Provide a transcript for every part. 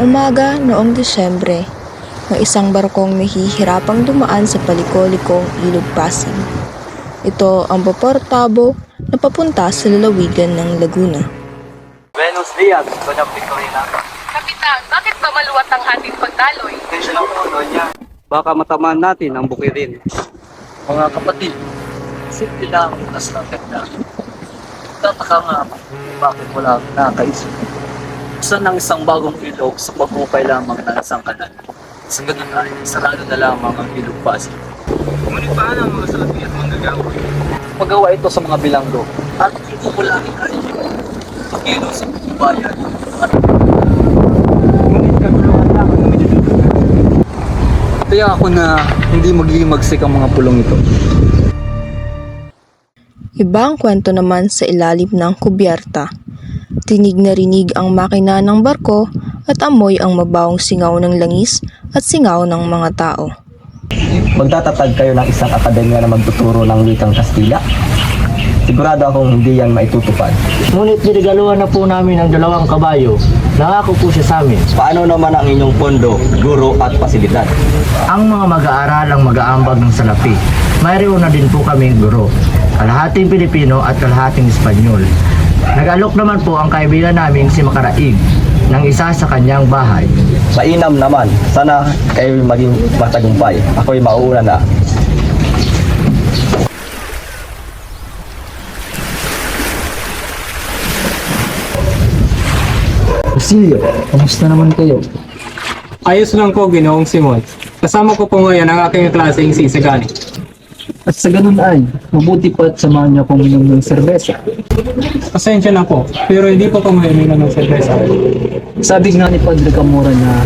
umaga noong Disyembre, may isang barkong nahihirapang dumaan sa palikolikong Ilog Pasig. Ito ang vapor Tabo na papunta sa lalawigan ng Laguna. Buenos dias, Doña Victorina. Kapitan, bakit ba maluwat ang ating pagdaloy? Atensyon lang po, Doña. Baka matamaan natin ang bukidin. Mga kapatid, simple lang ang utas ng ganda. Tataka nga ako kung bakit wala akong nakakaisip. Saan ang isang bagong ilog sa pagkukay lamang ng isang kanal? Sa ganun ay, sarado na lamang ang ilog Pasig. Ngunit paano ang mga salapi at manggagawa? Magawa ito sa mga bilanggo at ipupulangin ay pagkilo sa buong bayan at Ngunit kaguluhan lang ang medyo. kaya ako na hindi maghihimagsik ang mga pulong ito. Ibang kwento naman sa ilalim ng kubyerta. Tinig na rinig ang makina ng barko at amoy ang mabawang singaw ng langis at singaw ng mga tao. Magtatatag kayo ng isang akademya na magtuturo ng wikang Kastila? Sigurado akong hindi yan maitutupad. Ngunit niregaluhan na po namin ang 2 kabayo. Nangako po siya sa amin. Paano naman ang inyong pondo, guro at pasilidad? Ang mga mag-aaral ang mag-aambag ng salapi. Mayroon na din po kaming guro. Kalahating Pilipino at kalahating Espanyol. Nag-alok naman po ang kaibigan namin si Makaraig ng isa sa kanyang bahay. Mainam naman. Sana kayo maging matagumpay. Ako'y mauuna na. Basilio, kamusta naman kayo? Ayos lang po, Ginoong Simon. Kasama ko po ngayon ang aking klaseng si Isagani. At sa ganun ay, mabuti pa't samahan niyo akong inom ng serbesa. Pasensya na po, pero hindi po kami uminom ng serbesa. Sabi nga ni Padre Camora na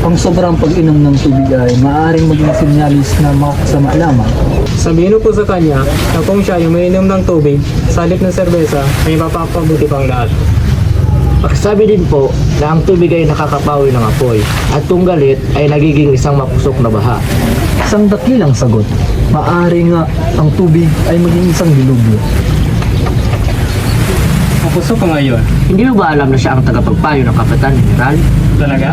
ang sobrang pag-inom ng tubig ay maaaring maging sinyalis na makasama lamang. Sabihin po sa kanya na kung siya yung uminom ng tubig, sa halip ng serbesa, ay mapapabuti pang lahat. Sabi din po na ang tubig ay nakakapawi ng apoy at kung galit ay nagiging isang mapusok na baha. Isang dakilang sagot. Maaari nga ang tubig ay maging isang dilubyo. Mapusok ka ngayon. Hindi mo ba alam na siya ang tagapagpayo ng Kapitan General? Talaga?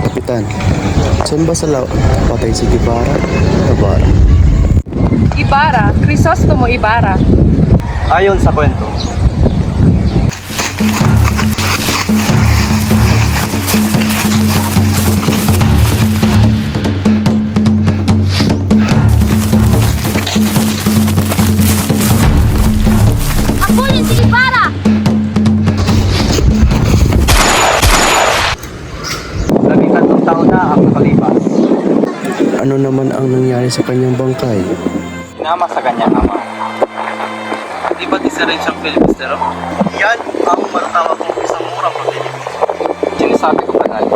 Kapitan, saan ba sa patay si Guevara? Guevara. Ibarra, Crisostomo Ibarra. Ayon sa kwento, Habulin si Ibarra! labing 3 taon na ang nakalipas. Ano naman ang nangyari sa kanyang bangkay? Inama sa kanyang ama. Di ba't isa rin siyang Filipistero? Yan ang matatawag kong isang murang pag-ibig. Sinasabi ko pa tayo,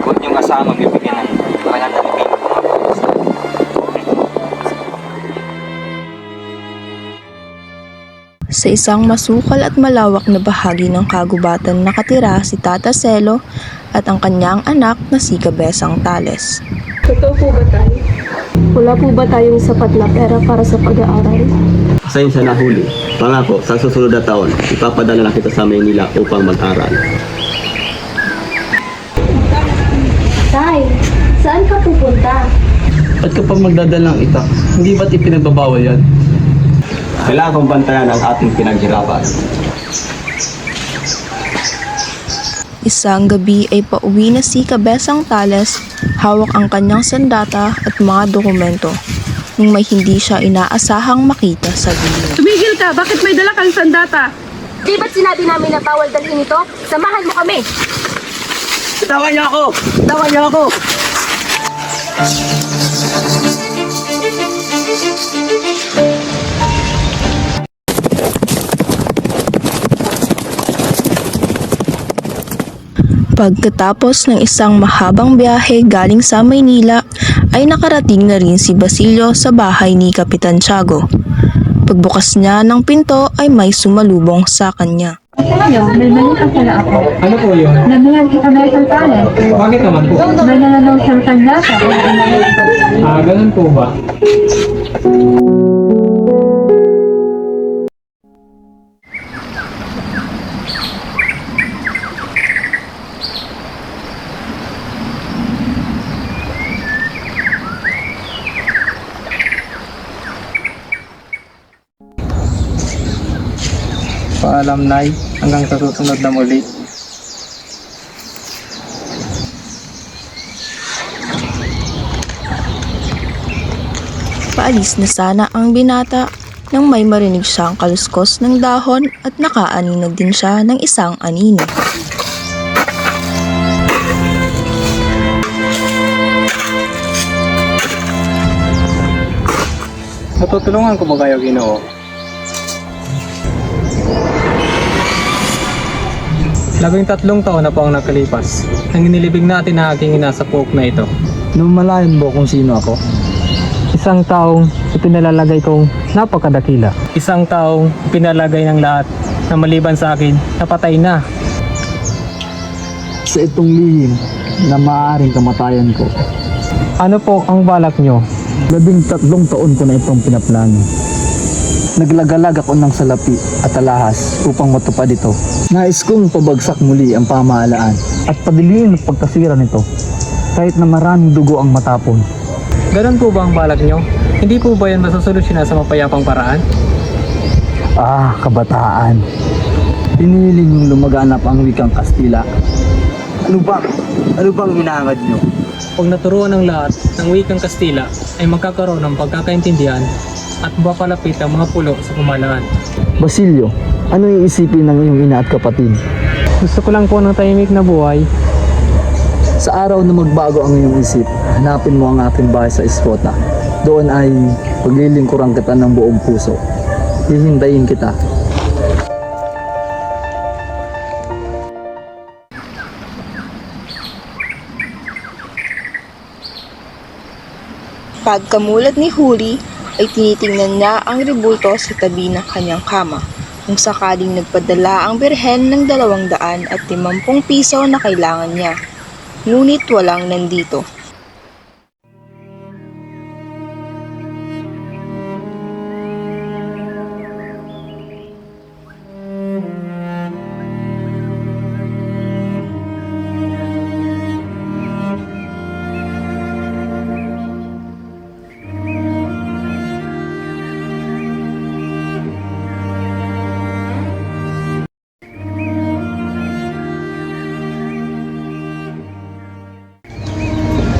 huwag niyong asamang bibigyan ng kanyang Pilipino mga Pilipistero. Sa isang masukal at malawak na bahagi ng kagubatan nakatira si Tata Celo at ang kanyang anak na si Cabezang Tales. Totoo po ba tayo? Wala po ba tayong sapat na pera para sa pag-aaral? Pasensya na huli. Pangako, sa susunod na taon, ipapadala na kita sa Maynila upang mag-aral. Tay, saan ka pupunta? At kapag magdadalang itak, hindi ba't ipinagbabawal yan? Kailangan kong bantayan ang ating pinaghirapan. Isang gabi ay pauwi na si Cabezang Tales, hawak ang kanyang sandata at mga dokumento, nung may hindi siya inaasahang makita sa gilid. Tumigil ka! Bakit may dala kang sandata? Di ba't sinabi namin na bawal dalhin ito? Samahan mo kami! Tawan niyo ako! Tawan niyo ako! Pagkatapos ng isang mahabang biyahe galing sa Maynila, ay nakarating na rin si Basilio sa bahay ni Kapitan Tiago. Pagbukas niya ng pinto ay may sumalubong sa kanya. Tayo, may balita pala ako. Ano po yun? Nabihan kita na isang talent. Bakit naman po? May nananaw siyang sandata. Ganun po ba? Paalam, Nay. Hanggang sa susunod na muli. Paalis na sana ang binata nang may marinig siyang kaluskos ng dahon at nakaaninag din siya ng isang anino. Matutulungan ko ba kayo, Ginoo? Labing 3 taon na po ang nakalipas. Ang inilibing natin na aking ina sa pook na ito. Lumalayan mo kung sino ako? Isang taong ipinalalagay kong napakadakila. Isang taong pinalagay ng lahat na maliban sa akin, napatay na. Sa itong lihim na maaaring kamatayan ko. Ano po ang balak nyo? 13 taon ko na itong pinaplano. Naglagalag ako ng salapi at alahas upang matupad ito. Nais kong pabagsak muli ang pamahalaan at padiliin ang pagkasira nito kahit na maraming dugo ang matapon. Ganun po ba ang balak nyo? Hindi po ba yan masasolusyonan sa mapayapang paraan? Ah, kabataan. Pinili niyong lumaganap ang wikang Kastila. Ano bang hinangad niyo? Pag naturuan ng lahat ng wikang Kastila ay magkakaroon ng pagkakaintindihan at mapapalapit ang mga pulo sa pamahalaan. Basilio, ano iisipin ng iyong ina at kapatid? Gusto ko lang po ng tahimik na buhay. Sa araw na magbago ang iyong isip, hanapin mo ang aking bahay sa Ispota. Doon ay paglilingkuran kita ng buong puso. Hihintayin kita. Pagkamulat ni Huli ay tinitingnan niya ang rebulto sa tabi ng kanyang kama kung sakaling nagpadala ang birhen ng 250 piso na kailangan niya. Ngunit walang nandito.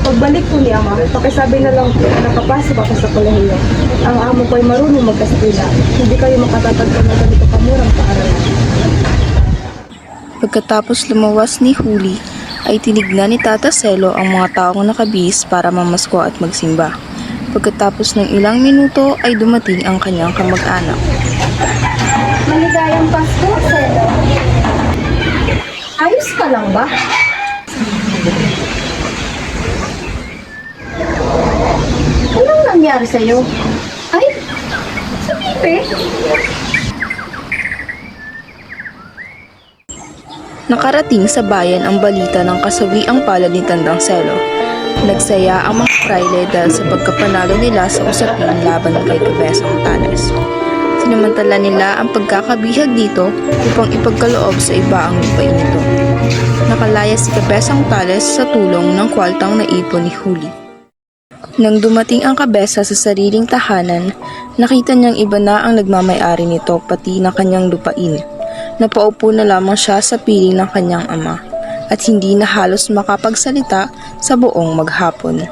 Pagbalik ko ni Ama, pakisabi na lang po na nakapasok ako sa kolehiyo. Ang amo ko ay marunong magkastila. Hindi kayo makatatagpo ng ganito kamurang paaralan. Pagkatapos lumawas ni Huli, ay tinignan ni Tata Selo ang mga taong nakabihis para mamasko at magsimba. Pagkatapos ng ilang minuto ay dumating ang kanyang kamag-anak. Maligayang Pasko, Selo. Ayos ka lang ba? Anong nangyari sa'yo? Ay, sa pipe? Nakarating sa bayan ang balita ng kasawiang palad ni Tandang Selo. Nagsaya ang mga praile dahil sa pagkapanalo nila sa usapin laban kay Cabezang Tales. Sinamantala nila ang pagkakabihag dito upang ipagkaloob sa iba ang lupain nito. Nakalaya si Cabezang Tales sa tulong ng kwaltang naipon ni Huli. Nang dumating ang kabesa sa sariling tahanan, nakita niyang iba na ang nagmamay-ari nito pati ng kanyang lupain. Napaupo na lamang siya sa piling ng kanyang ama at hindi na halos makapagsalita sa buong maghapon.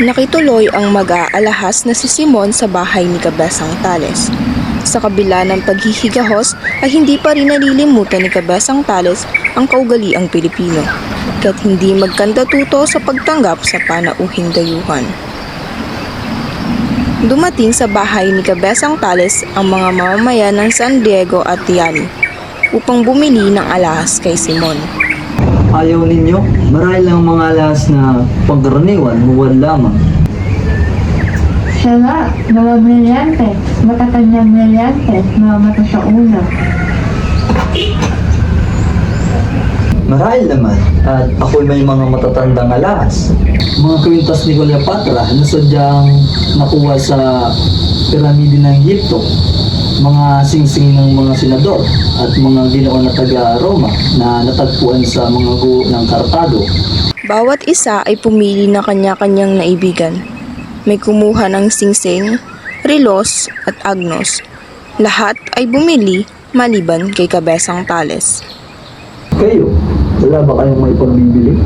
Nakituloy ang mag-aalahas na si Simon sa bahay ni Cabezang Tales. Sa kabila ng paghihigahos ay hindi pa rin nalilimutan ni Cabezang Tales ang kaugaliang Pilipino, kaya't hindi magkandatuto sa pagtanggap sa panauhing dayuhan. Dumating sa bahay ni Cabezang Tales ang mga mamamayan ng San Diego at Tiani upang bumili ng alahas kay Simon. Ayaw ninyo? Marahil lang mga alas na pangkaraniwan, huwag lamang. Siya nga, mga brilyante, matatanyang brilyante, mga mata sa una. Marahil naman, at ako'y may mga matatandang alas. Mga kwintas ni Cleopatra na sadyang nakuha sa piramide ng Egypto. Mga singsing ng mga senador at mga ginoo na taga-Roma na natagpuan sa mga guho ng Kartago. Bawat isa ay pumili ng kanya-kanyang naibigan. May kumuha ng singsing, Rilos at Agnos. Lahat ay bumili maliban kay Kabesang Tales. Kayo, wala ba kayong may pagbibili?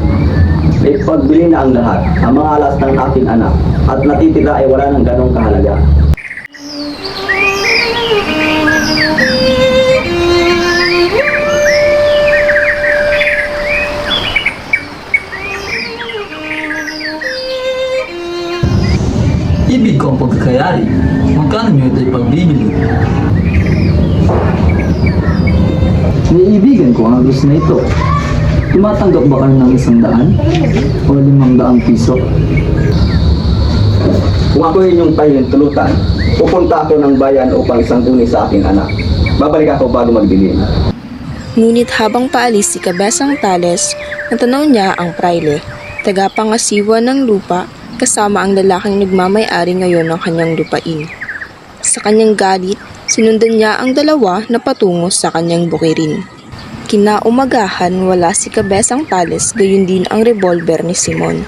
May pagbili na ang lahat, ang mga alas ng aking anak, at natitira ay wala ng ganong kahalaga. Ibig ko ang pagkakayari. Magkano nyo ito'y pagbibili? Naiibigan ko ang agos na ito. Tumatanggap ba kayo ng 100 o 500 piso? Kung ako inyong tayong tulutan, pupunta ako ng bayan upang isangguni sa aking anak. Babalik ako bago magdilim. Ngunit habang paalis si Kabesang Tales, natanaw niya ang praile, tagapangasiwa ng lupa kasama ang lalaking nagmamay-ari ngayon ng kanyang lupain. Sa kanyang galit, sinundan niya ang dalawa na patungo sa kanyang bukirin. Kinaumagahan wala si Kabesang Tales, gayon din ang revolver ni Simon.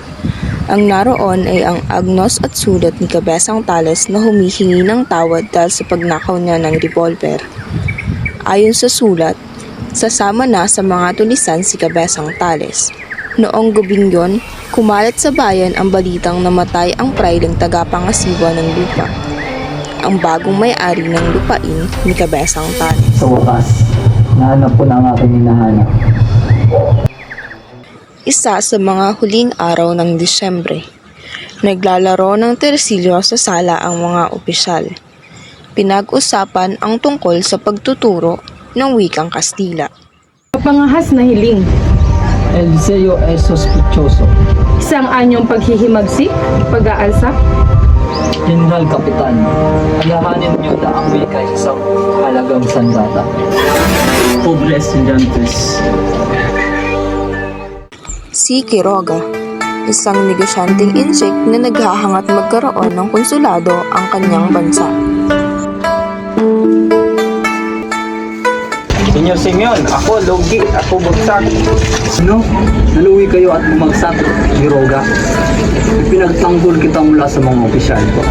Ang naroon ay ang agnos at sulat ni Kabesang Tales na humihingi ng tawad dahil sa pagnakaw niya ng revolver. Ayon sa sulat, sasama na sa mga tulisan si Kabesang Tales. Noong gabing yon, kumalat sa bayan ang balitang namatay ang praileng tagapangasiwa ng lupa, ang bagong may-ari ng lupain ni Kabesang Tales. Sa wakas, nahanap ko na ang aking hinahanap. Isa sa mga huling araw ng Disyembre, naglalaro ng tersilyo sa sala ang mga opisyal. Pinag-usapan ang tungkol sa pagtuturo ng wikang Kastila. Kapangahas na hiling, El deseo es sospechoso. isang anyong paghihimagsik, pag-aalsa, General Kapitan, alahanin niyo na ang wika ay isang halagang sandata. Pobres estudiantes. Si Quiroga, isang negosyanteng insek na naghahangat magkaroon ng konsulado ang kanyang bansa. Senyor Simeon, ako logi, ako bugsak. Ano? Naluwi kayo at bumagsak, Quiroga. Pinagtanggol kita mula sa mga opisyal ko.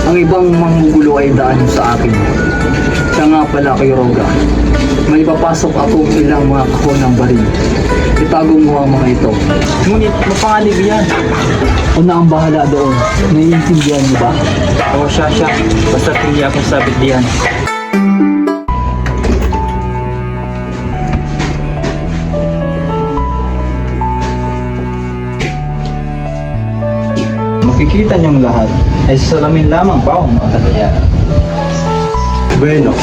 Ang ibang manggugulo ay daan sa akin. Siya nga pala, Quiroga. May papasok ako ilang mga kahon ng baril. Itago mo ang mga ito. Ngunit mapanganib yan. Ako na ang bahala doon. Naiintindihan niyo ba? O siya, basta hindi ako sabit diyan. Makikita niyong lahat ay salamin lamang pa ang mga katayaran. Bueno,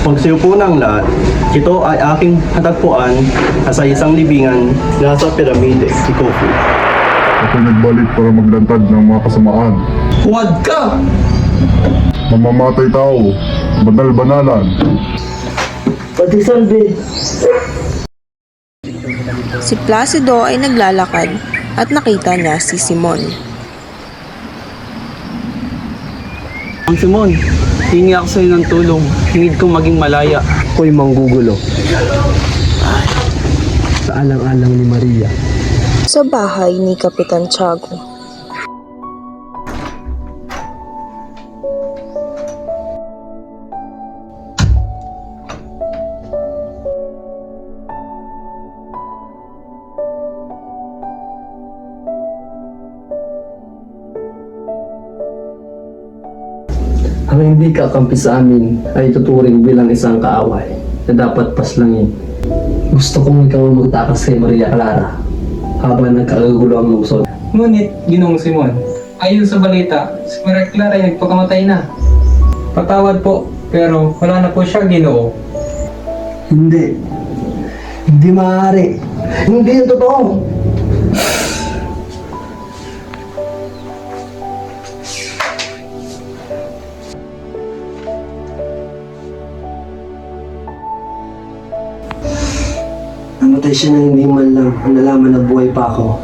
pagsiupo ng lahat, ito ay aking natagpuan sa isang libingan nasa piramide, si Khufu. Ako nagbalik para maglantad ng mga kasamaan. Huwag ka! Mamamatay tao, banal-banalan. Pati salve! Si Placido ay naglalakad at nakita niya si Simon. Ang Simon, hingi ako sa'yo ng tulong. Hingid ko maging malaya. Ako'y manggugulo. Sa alang-alang ni Maria. Sa bahay ni Kapitan Tiago. Ang hindi kakampi sa amin ay tuturing bilang isang kaaway na dapat paslangin. Gusto kong ikaw ang magtakas kay Maria Clara habang nagkakagulo ang lungsod. Ngunit, Ginoong Simon, ayon sa balita, si Maria Clara ay nagpakamatay na. Patawad po, pero wala na po siya, Ginoo. Hindi. Hindi maaari. Hindi yung totoo. Namatay siya na hindi man lang nalaman na buhay pa ako.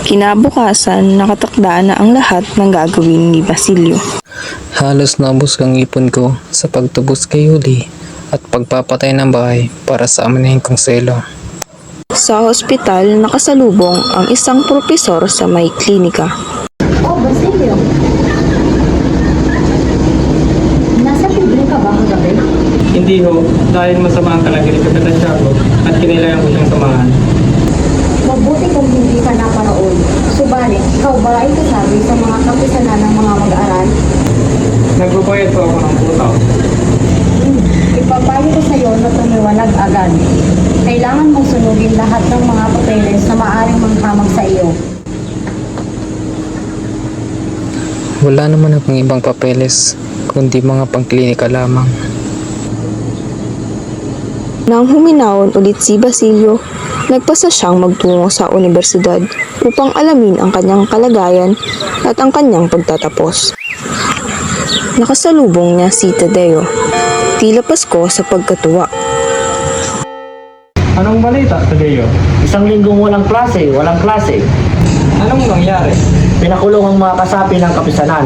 Kinabukasan, nakatakdaan na ang lahat ng gagawin ni Basilio. Halos naubos ang ipon ko sa pagtubos kay Yuli at pagpapatay ng bahay para sa amanihing konselo. Sa hospital, nakasalubong ang isang propesor sa may klinika. Oh, Basilio. Nasa libre ka ba kagabi? Hindi ho, dahil masama ang kalagayan ni Kapitan Tiago at kinailangan ko siyang samahan. Mabuti kung hindi ka naparoon. Subalit, ikaw ba ay kasabi sa mga kapisanan ng mga mag-aaral? Nagbabayad po ako ng putaw. Ipapayo ko sa iyo na tumiwanag agad. Kailangan mong sunugin lahat ng mga papeles na maaaring manghamag sa iyo. Wala naman akong ibang papeles, kundi mga pangklinika lamang. Nang huminahon ulit si Basilio, nagpasa siyang magtungo sa universidad upang alamin ang kanyang kalagayan at ang kanyang pagtatapos. Nakasalubong niya si Tadeo, tila Pasko sa pagkatuwa. Anong balita, Tadeo? Isang linggong walang klase. Anong nangyari? Pinakulong ang mga kasapi ng kapisanan.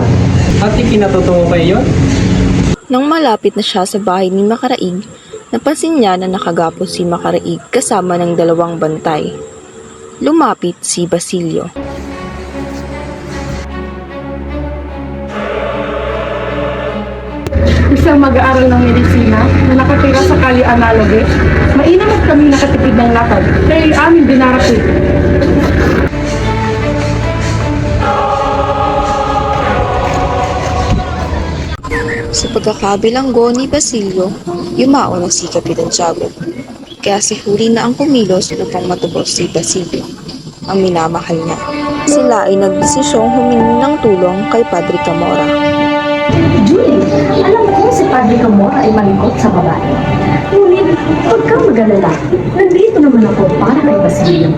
At ikinatotoo kayo yun? Nang malapit na siya sa bahay ni Makaraig, napansin niya na nakagapos si Makaraig kasama ng 2 bantay. Lumapit si Basilio. Isang mag-aaral ng medisina na nakatira sa Kali Analogue. Mainam at kami nakatipid ng lakad, kaya amin dinarating. Sa pagkakabilanggo ni Basilio, yumao na si Kapitan Tiago. Kaya si Huri na ang kumilos upang matubos si Basilio, ang minamahal niya. Sila ay nagdesisyong humingi ng tulong kay Padre Camora. Julie, alam ko si Padre Camora ay malikot sa babae. Ngunit, huwag kang mag-alala. Nandito naman ako para kay Basilio.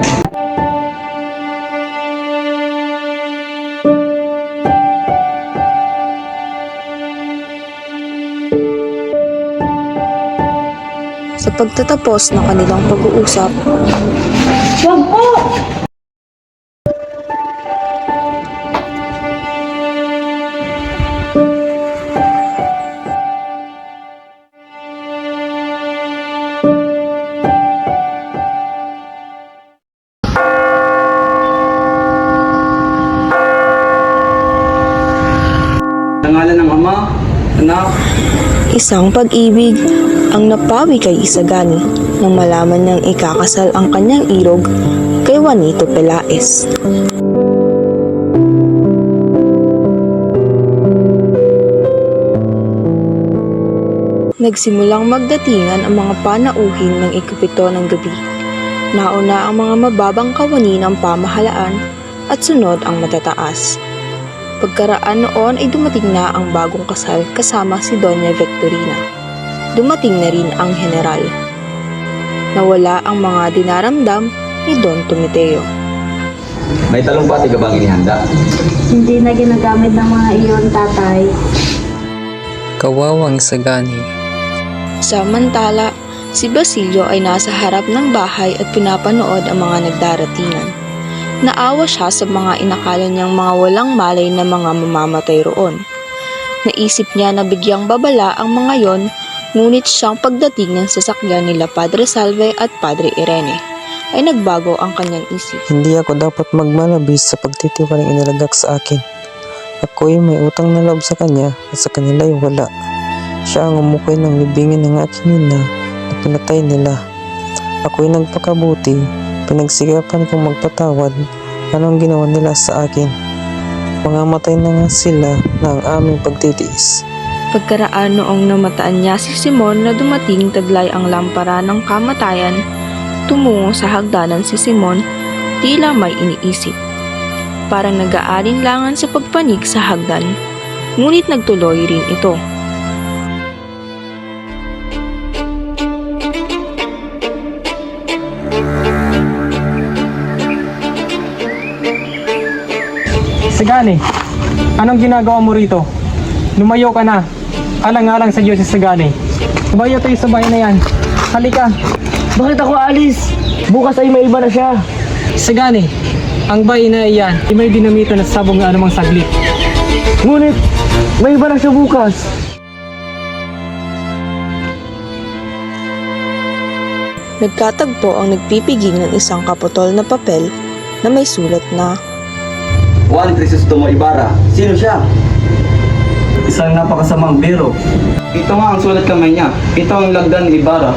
Sa pagtatapos ng kanilang pag-uusap, Huwag po! Nangalan ng Ama, Anak, isang pag-ibig ang napawi kay Isagani nang malaman niyang ikakasal ang kanyang irog kay Juanito Pelaez. Nagsimulang magdatingan ang mga panauhin ng ikapito ng gabi. Nauna ang mga mababang kawani ng pamahalaan at sunod ang matataas. Pagkaraan noon ay dumating na ang bagong kasal kasama si Doña Victorina. Dumating na rin ang general. Nawala ang mga dinaramdam ni Don Tometeo. may talumpati ka bang inihanda? Hindi na ginagamit ng mga iyon, tatay. Kawawang Isagani. Samantala, si Basilio ay nasa harap ng bahay at pinapanood ang mga nagdaratingan. Naawa siya sa mga inakala niyang mga walang malay na mga mamamatay roon. Naisip niya na bigyang babala ang mga yon, ngunit siyang pagdating ng sasakyan nila Padre Salve at Padre Irene, ay nagbago ang kanyang isip. Hindi ako dapat magmalabis sa pagtitiwalang inilagak sa akin. Ako'y may utang na loob sa kanya at sa kanila'y wala. Siya ang umukoy ng libingin ng aking ina na pinatay nila. Ako'y nagpakabuti, pinagsikapan kong magpatawad. Anong ginawa nila sa akin? Mga matay na nga sila na ang aming pagtitiis. Pagkaraan noong namataan niya si Simon na dumating taglay ang lampara ng kamatayan, tumungo sa hagdanan si Simon, tila may iniisip. Parang nag-aalinlangan sa pagpanig sa hagdan, ngunit nagtuloy rin ito. Isagani, anong ginagawa mo rito? Lumayo ka na. Alang-alang sa Diyos, Isagani. Tumayo tayo sa bahay na yan. Halika. Bakit ako alis? Bukas ay may iba na siya. Isagani, ang bahay na iyan, di may dinamito na sabong na anumang saglit. Ngunit, may iba na siya bukas. Nagkatagpo ang nagpipiging ng isang kaputol na papel na may sulat na Juan Crisostomo Ibarra. Sino siya? Isang napakasamang biro. Ito nga ang sulat kamay niya. Ito ang lagdan ni Ibarra.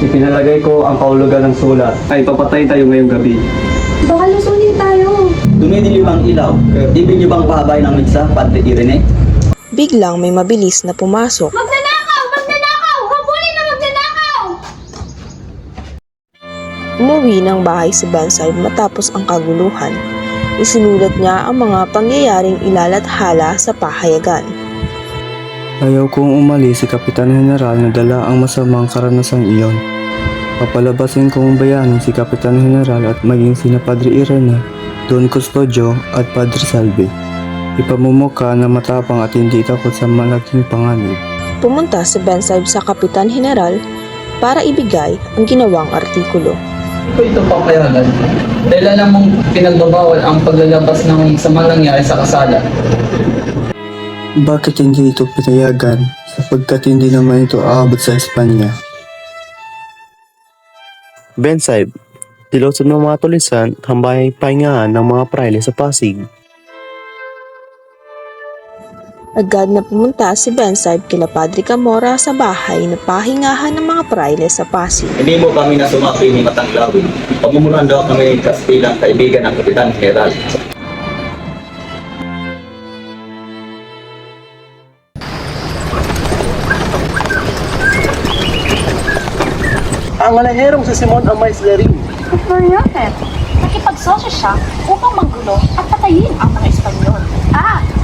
Ipinalagay ko ang kahulugan ng sulat ay papatay tayo ngayong gabi. Baka lusunin tayo. Dumidilim ang ilaw. Ibig niyo bang pahabay ng mitsa, Padre Irene? biglang may mabilis na pumasok. Magnanakaw! Magnanakaw! Habulin na magnanakaw! Umuwi ng bahay si Bansay matapos ang kaguluhan. Isinulat niya ang mga pangyayaring ilalathala sa pahayagan. Ayaw kong umalis si Kapitan General na dala ang masamang karanasang iyon. Papalabasin kong bayanin si Kapitan General at maging sina Padre Irene, Don Custodio at Padre Salve. Ipamumuka na matapang at hindi takot sa malaking panganib. Pumunta si Bansay sa Kapitan General para ibigay ang ginawang artikulo. Ito papayagan. Dahil alam mong pinagbabawal ang paglalabas ng sama nangyari sa kasala. Bakit hindi ito pinayagan? Sapagkat hindi naman ito aabot sa Espanya. Bensay, tilosan ng mga tulisan, hambayang pahingahan ng mga praile sa Pasig. Agad na pumunta si Bansay kila Padre Camora sa bahay na pahingahan ng mga praile sa Pasig. Hindi mo kami na sumapi ni Matanglawin. Pamumunan daw kami kastilang kaibigan ng Kapitan General. Ang malaherong si Simon ang may slaring. Bernadet, nakipagsosyo siya upang manggulo at patayin ang mga Espanyol.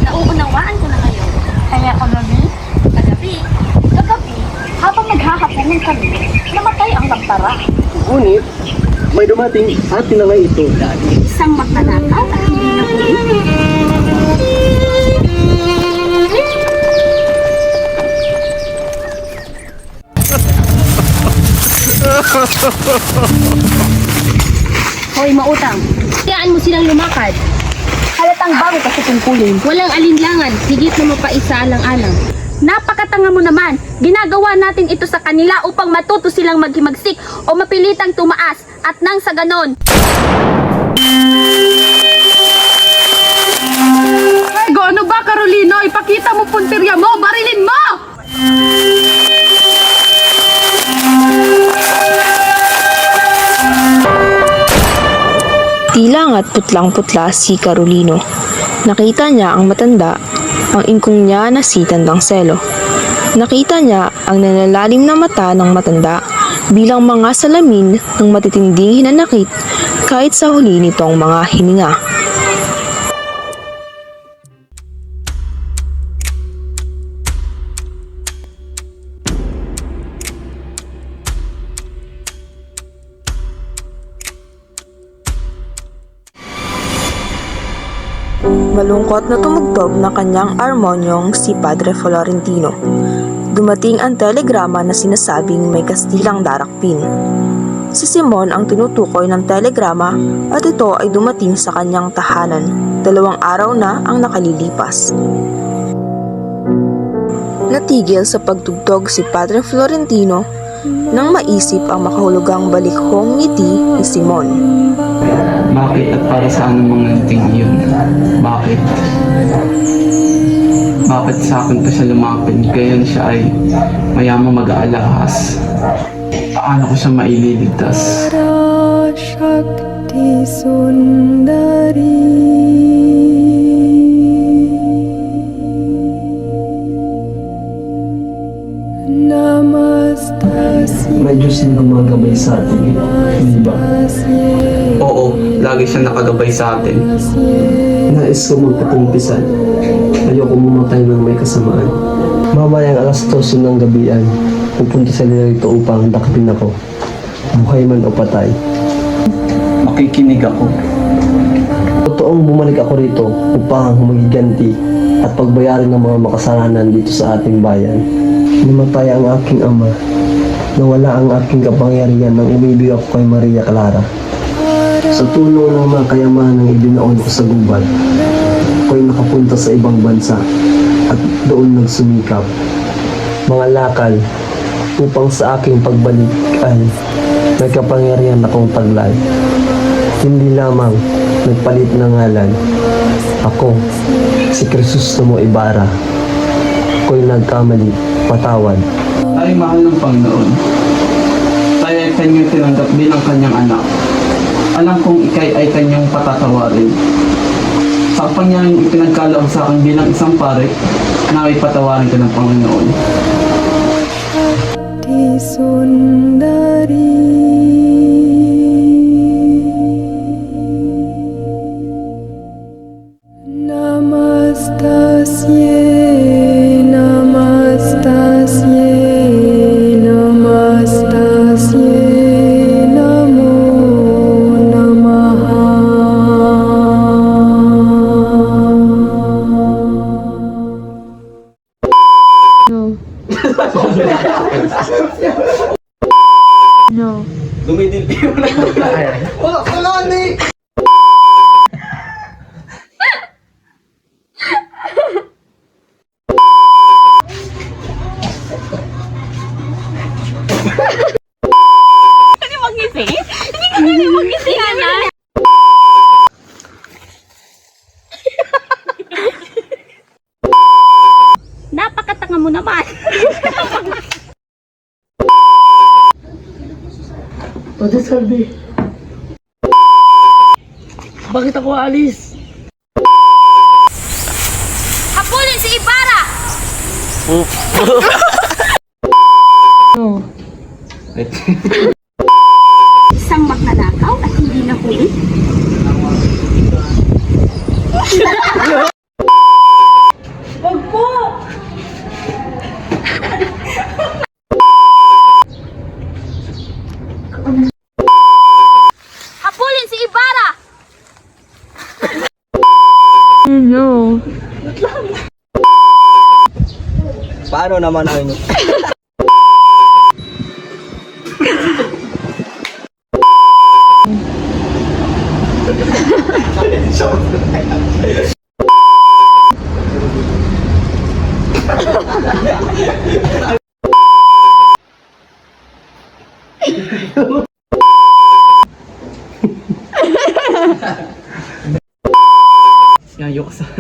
Nauunawaan ko na ngayon. Kaya kagabi, habang naghahaponan kami, namatay ang lampara. Ngunit, may dumating at tinangay ito. Isang magnanakaw at hindi na Hoy, mautang. Tiyaan mo silang lumakad. Halatang bago kasi tungkulin. Walang alinlangan, higit na mapaisa-alang-alang. Napakatanga mo naman. Ginagawa natin ito sa kanila upang matuto silang maghimagsik o mapilitang tumaas at nang sa ganon. Ay, ano ba, Carolino? Ipakita mo puntirya mo! Barilin mo! Tila nga't putlang-putla si Carolino. Nakita niya ang matanda, ang ingkong niya na si Tandang Selo. Nakita niya ang nanlalalim na mata ng matanda bilang mga salamin ng matitinding hinanakit kahit sa huli nitong mga hininga. Malungkot na tumugtog na kanyang armonyong si Padre Florentino. Dumating ang telegrama na sinasabing may Kastilang darakpin. Si Simon ang tinutukoy ng telegrama at ito ay dumating sa kanyang tahanan. 2 araw na ang nakalilipas. Natigil sa pagtugtog si Padre Florentino nang maisip ang makahulugang balikhong ngiti ni Simon. Bakit at para saan ang mga ngiting iyon? Bakit? Bakit sa akin pa siya lumapit? Gayon siya ay mayamang mag-aalahas. Paano ko siya maililigtas? Shakti Sundari. May Diyos na gumagabay sa atin, di ba? Oo, lagi siya nakagabay sa atin. Nais ko magpatumpisan. Ayoko mamatay ng may kasamaan. Mamayang alas 12 ng gabian, pupunta sila rito upang dakpin ako. Buhay man o patay. Makikinig ako. Totoong bumalik ako rito upang magiganti at pagbayarin ng mga makasalanan dito sa ating bayan. Namatay ang aking ama. Nawala ang aking kapangyarihan nang umibig ako kay Maria Clara. Sa tulong ng mga kayamanang ibinaon ko sa gubat, ako'y nakapunta sa ibang bansa at doon nagsumikap. Mga lakal, upang sa aking pagbalik ay may kapangyarihan akong taglay. Hindi lamang nagpalit ng ngalan. Ako, si Crisostomo Ibarra. Ako'y nagkamali, patawad. Ay, mahal ng Panginoon. Tayo ay kanyang tinanggap bilang kanyang anak. Alam kong ikay ay kanyang patatawarin. Sa kapangyarang ipinagkaloob sa akin bilang isang pare, naway patawarin ka ng Panginoon. Di Sundari. Namastasye, namastasye, namastasye, namo namaha. No. Dumidildi mo na. Wala ni! Hindi mag-isip? Hindi mag-isip na. Napakatanga mo naman. Pwede, Salvi. Bakit ako alis? Habulin si Ibarra! Isang magnanakaw at hindi nahuli. Wag po! Habulin si Ibarra! No. Paano naman ang Yan, yukasan.